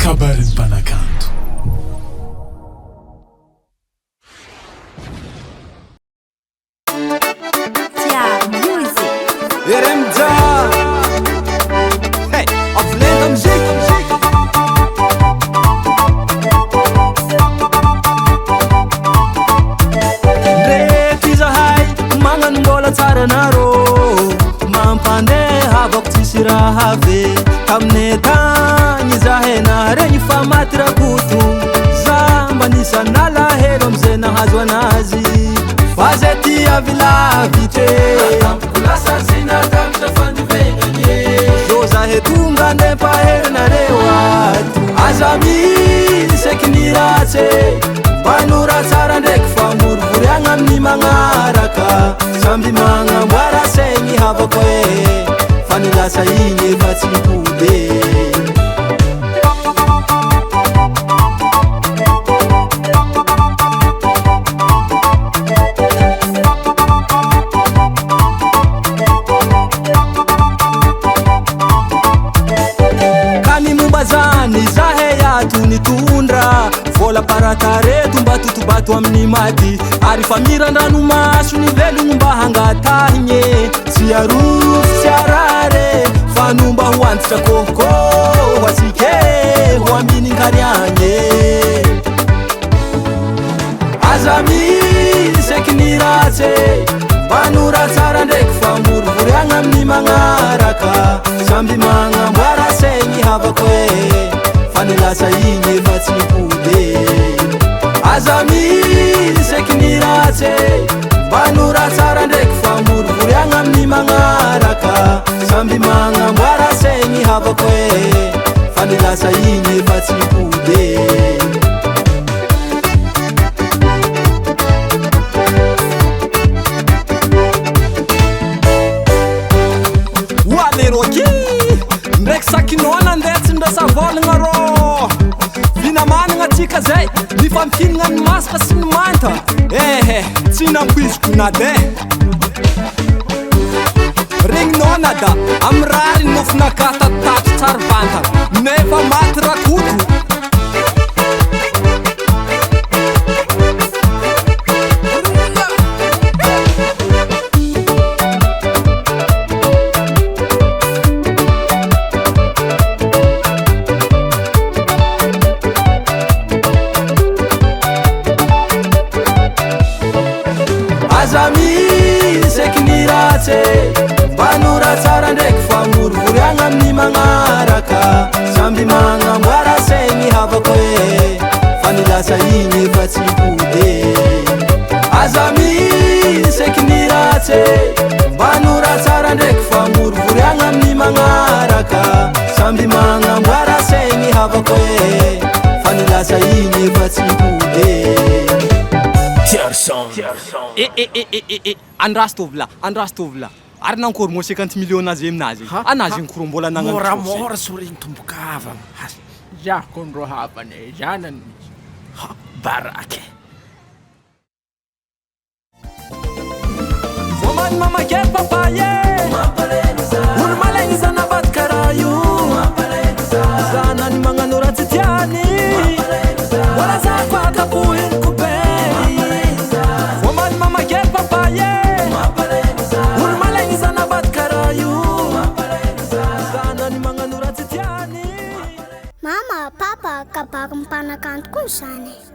Kabaron'Ny Mpanakanto. Ermjah, hey, aflenta musique. Ndreky izahay magnano mbola tsara narô, mampandeha avako tsisy raha ave. Tamin'ny tagny zahay naharegny fa maty rakoto, za mba nisanala helo amizay nahazo anazy. Fa zay ty avilavy tre zahe tonga ndempahelinareo ato. Aza Misy eky ny Ratsy, mpanora tsara ndraiky fa morivoriagna amin'ny magnaraka. Samby magnamboara saigny havako fa ny lasa igny efa tsy mipody. Zany zahay ato nitondra vola paratareto mba totobato amin'ny maty. Ary fa miran-dranomaso ny velogno mba hangatahigny, tsy arofo tsy arare fa nomba ho antitra kôkô ho atsike ho amininkariagny. Aza Misy eky ny Ratsy, mpanora tsara ndraiky fa morivoriagna amin'ny magnaraka. Samby magnamboara saigny havako fa ny lasa igny efa tsy mipody. Aza Misy eky ny Ratsy, mpanora tsara ndraiky fa morivoriagna amin'ny magnaraka. Samby magnamboara saigny havako fa ny lasa igny efa tsy mipody. Ndraiky sakinona andetsy ndrasa volagna rô, finamanagna atsika zay nifampihinagna ny masaka sy ny manta. Tsy nampoiziko nade regninao nada amy rary nofinakatatato tsara vantana nefa maty rakoto. Aza Misy eky ny Ratsy, mpanora tsara ndraiky fa morivoriagna amin'ny magnaraka. Samby magnamboara saigny havako fa ny lasa igny efa tsy mipody. Aza Misy eky ny Ratsy, mpanora tsara ndraiky fa morivoriagna amin'ny magnaraka. Samby magnamboara saigny havako fa ny lasa igny efa tsy mipody. Andraso tovla ary nankory mo 50 millions azy aminazy anazy nkory mbola nagnano moramora soriny tombokava jako ndro havane janany baraky Vomany mamake papaye olo malegny zana vady karaha io, zanany magnano ratsy tiany wala zako akapoheniko be. Vomany mamake papaye olo malegny zana vady karaha io, zanany magnano ratsy tiany. Mama, papa, Kabaron'Ny Mpanakanto koa zany.